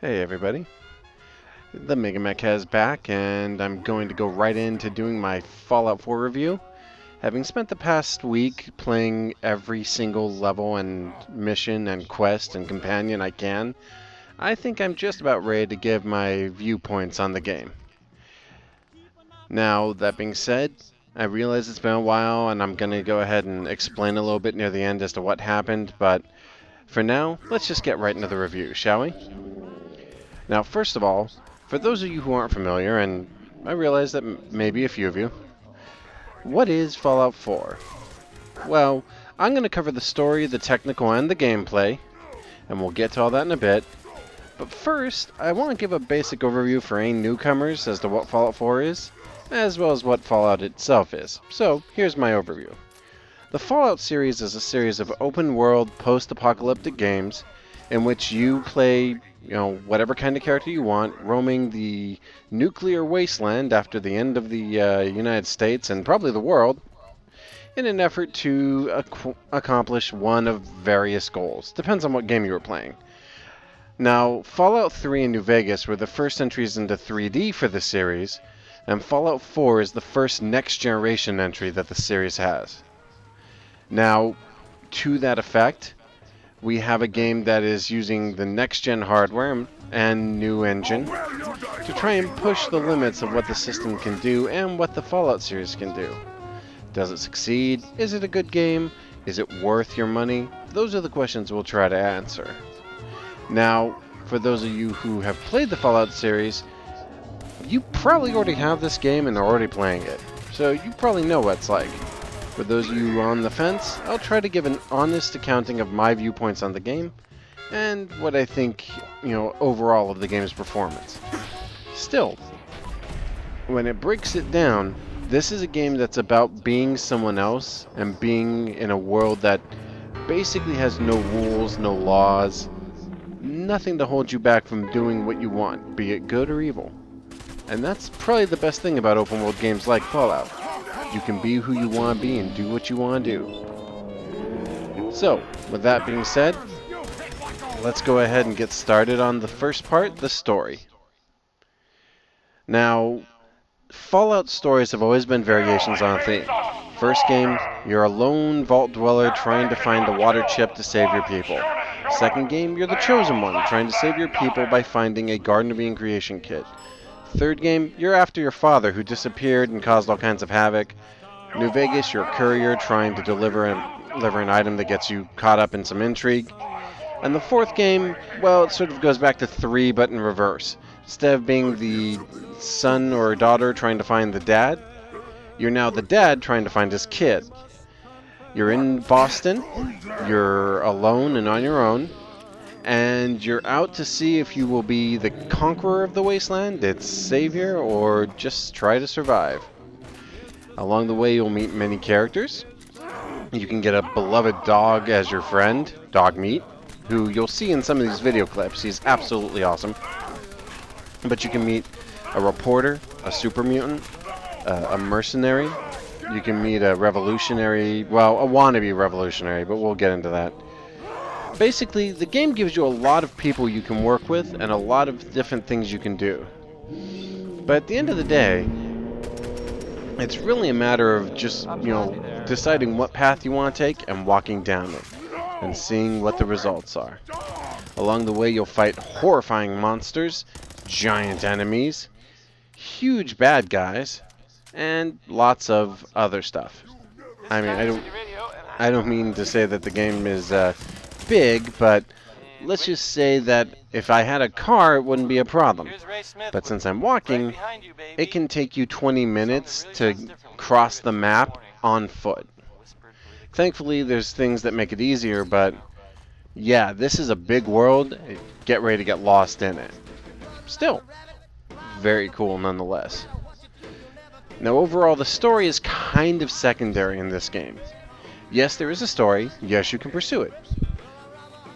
Hey everybody, the Mega Mech has back, and I'm going to go right into doing my Fallout 4 review. Having spent the past week playing every single level and mission and quest and companion I can, I think I'm just about ready to give my viewpoints on the game. Now, that being said, I realize it's been a while, and I'm going to go ahead and explain a little bit near the end as to what happened, but for now, let's just get right into the review, shall we? Now, first of all, for those of you who aren't familiar, and I realize that maybe a few of you, what is Fallout 4? Well, I'm going to cover the story, the technical, and the gameplay, and we'll get to all that in a bit. But first, I want to give a basic overview for any newcomers as to what Fallout 4 is, as well as what Fallout itself is. So, here's my overview. The Fallout series is a series of open-world, post-apocalyptic games in which you play, whatever kind of character you want, roaming the nuclear wasteland after the end of the United States and probably the world, in an effort to accomplish one of various goals. Depends on what game you were playing. Now, Fallout 3 and New Vegas were the first entries into 3D for the series, and Fallout 4 is the first next-generation entry that the series has. Now, to that effect, we have a game that is using the next-gen hardware and new engine to try and push the limits of what the system can do and what the Fallout series can do. Does it succeed? Is it a good game? Is it worth your money? Those are the questions we'll try to answer. Now, for those of you who have played the Fallout series, you probably already have this game and are already playing it, so you probably know what it's like. For those of you on the fence, I'll try to give an honest accounting of my viewpoints on the game and what I think, overall of the game's performance. Still, when it breaks it down, this is a game that's about being someone else and being in a world that basically has no rules, no laws, nothing to hold you back from doing what you want, be it good or evil. And that's probably the best thing about open world games like Fallout. You can be who you want to be and do what you want to do. So, with that being said, let's go ahead and get started on the first part, the story. Now, Fallout stories have always been variations on a theme. First game, you're a lone vault dweller trying to find a water chip to save your people. Second game, you're the chosen one, trying to save your people by finding a Garden of Eden creation kit. Third game, you're after your father who disappeared and caused all kinds of havoc. New Vegas, you're a courier trying to deliver an item that gets you caught up in some intrigue. And the fourth game, well, it sort of goes back to 3 but in reverse. Instead of being the son or daughter trying to find the dad, you're now the dad trying to find his kid. You're in Boston, you're alone and on your own, and you're out to see if you will be the conqueror of the wasteland, its savior, or just try to survive. Along the way, you'll meet many characters. You can get a beloved dog as your friend, Dog Meat, who you'll see in some of these video clips. He's absolutely awesome. But you can meet a reporter, a super mutant, a mercenary. You can meet a revolutionary, well, a wannabe revolutionary, but we'll get into that. Basically, the game gives you a lot of people you can work with and a lot of different things you can do. But at the end of the day, it's really a matter of just, deciding what path you want to take and walking down it and seeing what the results are. Along the way, you'll fight horrifying monsters, giant enemies, huge bad guys, and lots of other stuff. I mean, I don't mean to say that the game is big, but let's just say that if I had a car, it wouldn't be a problem. But since I'm walking, it can take you 20 minutes to cross the map on foot. Thankfully, there's things that make it easier, but yeah, this is a big world. Get ready to get lost in it. Still, very cool nonetheless. Now, overall, the story is kind of secondary in this game. Yes, there is a story. Yes, you can pursue it.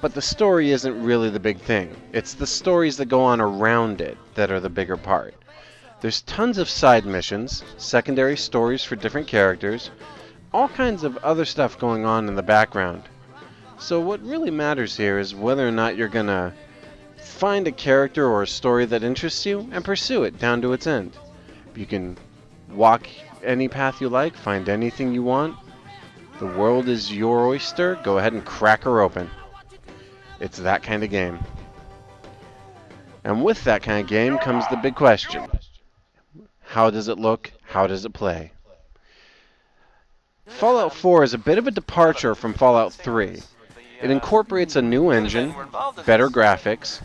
But the story isn't really the big thing. It's the stories that go on around it that are the bigger part. There's tons of side missions, secondary stories for different characters, all kinds of other stuff going on in the background. So what really matters here is whether or not you're gonna find a character or a story that interests you and pursue it down to its end. You can walk any path you like, find anything you want. The world is your oyster. Go ahead and crack her open. It's that kind of game. And with that kind of game comes the big question. How does it look? How does it play? Fallout 4 is a bit of a departure from Fallout 3. It incorporates a new engine, better graphics,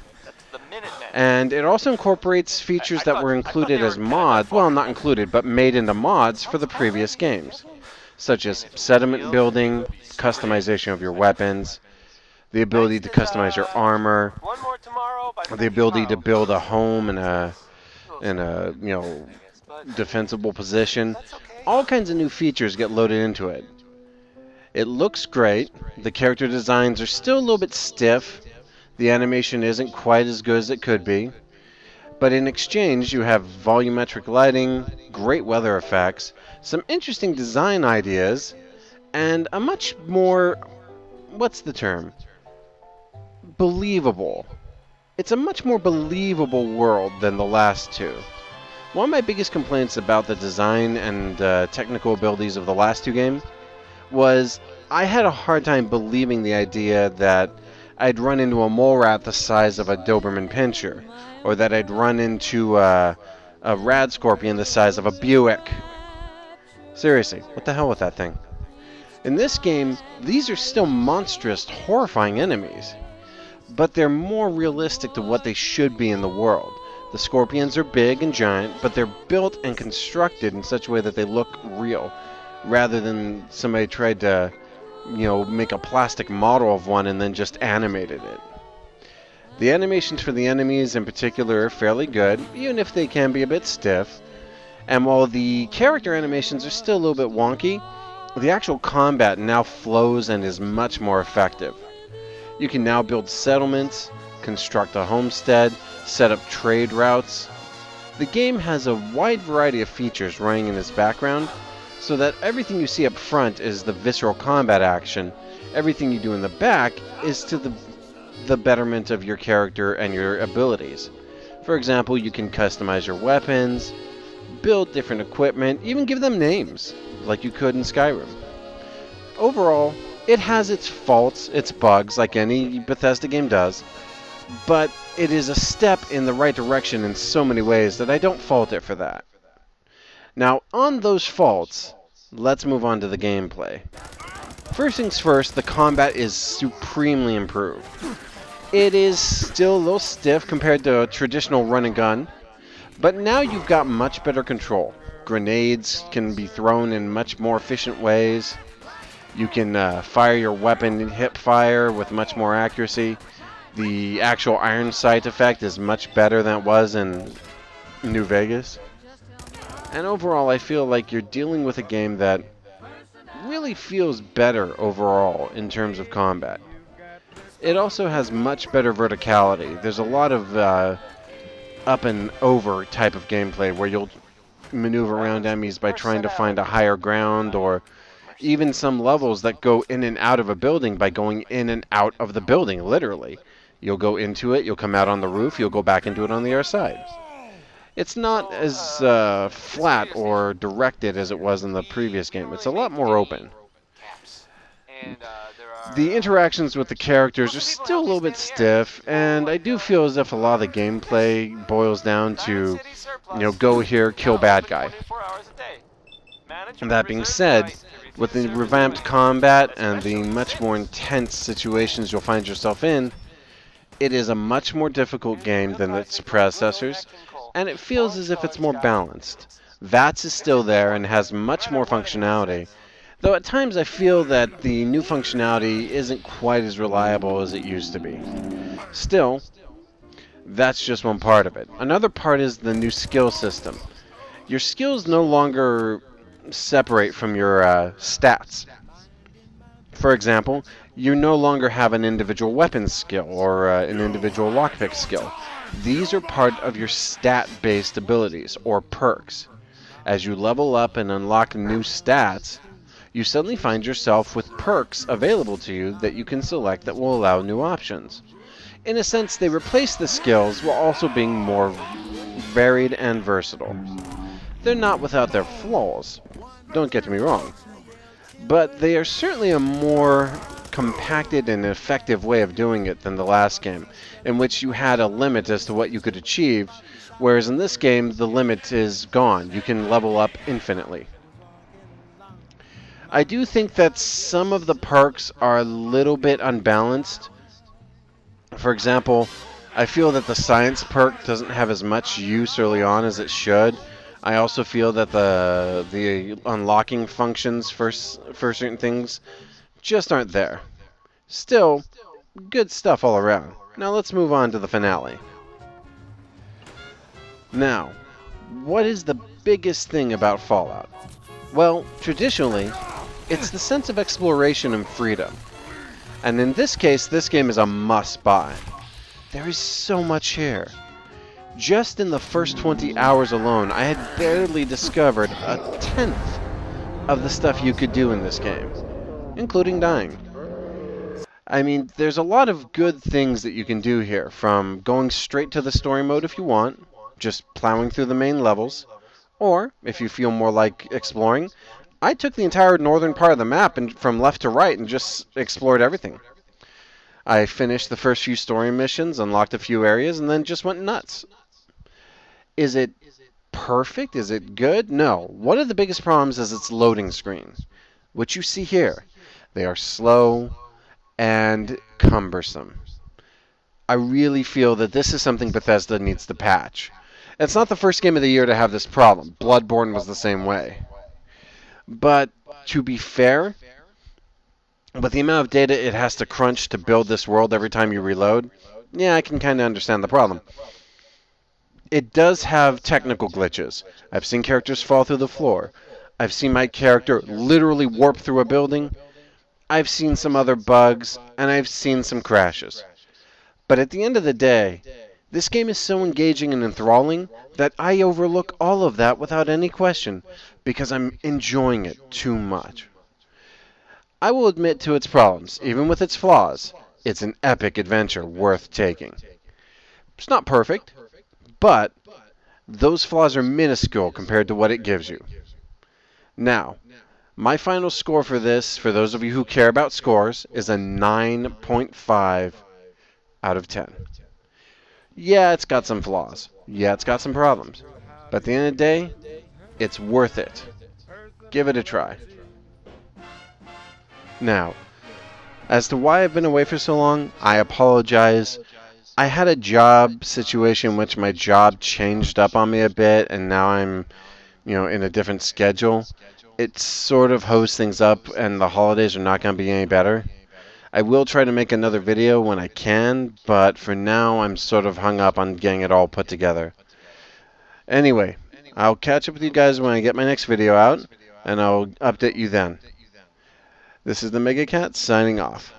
and it also incorporates features that were included as mods, well, not included, but made into mods for the previous games, such as settlement building, customization of your weapons, the ability to customize your armor, the ability to build a home in a defensible position. All kinds of new features get loaded into it. It looks great. The character designs are still a little bit stiff. The animation isn't quite as good as it could be. But in exchange, you have volumetric lighting, great weather effects, some interesting design ideas, and a much more, what's the term? Believable. It's a much more believable world than the last two. One of my biggest complaints about the design and technical abilities of the last two games was I had a hard time believing the idea that I'd run into a mole rat the size of a Doberman Pinscher, or that I'd run into a rad scorpion the size of a Buick. Seriously, what the hell with that thing? In this game, these are still monstrous, horrifying enemies, but they're more realistic to what they should be in the world. The scorpions are big and giant, but they're built and constructed in such a way that they look real, rather than somebody tried to, make a plastic model of one and then just animated it. The animations for the enemies in particular are fairly good, even if they can be a bit stiff. And while the character animations are still a little bit wonky, the actual combat now flows and is much more effective. You can now build settlements, construct a homestead, set up trade routes. The game has a wide variety of features running in its background, so that everything you see up front is the visceral combat action. Everything you do in the back is to the betterment of your character and your abilities. For example, you can customize your weapons, build different equipment, even give them names, like you could in Skyrim. Overall, it has its faults, its bugs, like any Bethesda game does, but it is a step in the right direction in so many ways that I don't fault it for that. Now, on those faults, let's move on to the gameplay. First things first, the combat is supremely improved. It is still a little stiff compared to a traditional run and gun, but now you've got much better control. Grenades can be thrown in much more efficient ways. You can fire your weapon and hip fire with much more accuracy. The actual iron sight effect is much better than it was in New Vegas. And overall, I feel like you're dealing with a game that really feels better overall in terms of combat. It also has much better verticality. There's a lot of up and over type of gameplay where you'll maneuver around enemies by trying to find a higher ground, or even some levels that go in and out of a building by going in and out of the building, literally. You'll go into it, you'll come out on the roof, you'll go back into it on the other side. It's not as flat or directed as it was in the previous game. It's a lot more open. The interactions with the characters are still a little bit stiff, and I do feel as if a lot of the gameplay boils down to, go here, kill bad guy. And that being said, with the revamped combat and the much more intense situations you'll find yourself in, it is a much more difficult game than its predecessors, and it feels as if it's more balanced. VATS is still there and has much more functionality, though at times I feel that the new functionality isn't quite as reliable as it used to be. Still, that's just one part of it. Another part is the new skill system. Your skills no longer separate from your stats. For example, you no longer have an individual weapons skill or an individual lockpick skill. These are part of your stat-based abilities, or perks. As you level up and unlock new stats, you suddenly find yourself with perks available to you that you can select that will allow new options. In a sense, they replace the skills while also being more varied and versatile. They're not without their flaws, don't get me wrong, but they are certainly a more compacted and effective way of doing it than the last game, in which you had a limit as to what you could achieve, whereas in this game, the limit is gone. You can level up infinitely. I do think that some of the perks are a little bit unbalanced. For example, I feel that the science perk doesn't have as much use early on as it should. I also feel that the unlocking functions for certain things just aren't there. Still, good stuff all around. Now let's move on to the finale. Now, what is the biggest thing about Fallout? Well, traditionally, it's the sense of exploration and freedom. And in this case, this game is a must-buy. There is so much here. Just in the first 20 hours alone, I had barely discovered a tenth of the stuff you could do in this game, including dying. I mean, there's a lot of good things that you can do here, from going straight to the story mode if you want, just plowing through the main levels, or, if you feel more like exploring, I took the entire northern part of the map and from left to right and just explored everything. I finished the first few story missions, unlocked a few areas, and then just went nuts. Is it perfect? Is it good? No. One of the biggest problems is its loading screen, which you see here. They are slow and cumbersome. I really feel that this is something Bethesda needs to patch. It's not the first game of the year to have this problem. Bloodborne was the same way. But to be fair, with the amount of data it has to crunch to build this world every time you reload, yeah, I can kind of understand the problem. It does have technical glitches. I've seen characters fall through the floor. I've seen my character literally warp through a building. I've seen some other bugs, and I've seen some crashes. But at the end of the day, this game is so engaging and enthralling that I overlook all of that without any question, because I'm enjoying it too much. I will admit to its problems, even with its flaws. It's an epic adventure worth taking. It's not perfect, but those flaws are minuscule compared to what it gives you. Now, my final score for this, for those of you who care about scores, is a 9.5 out of 10. Yeah, it's got some flaws. Yeah, it's got some problems. But at the end of the day, it's worth it. Give it a try. Now, as to why I've been away for so long, I apologize. I had a job situation in which my job changed up on me a bit, and now I'm, in a different schedule. It sort of hosed things up, and the holidays are not going to be any better. I will try to make another video when I can, but for now I'm sort of hung up on getting it all put together. Anyway, I'll catch up with you guys when I get my next video out, and I'll update you then. This is the Mega Cat signing off.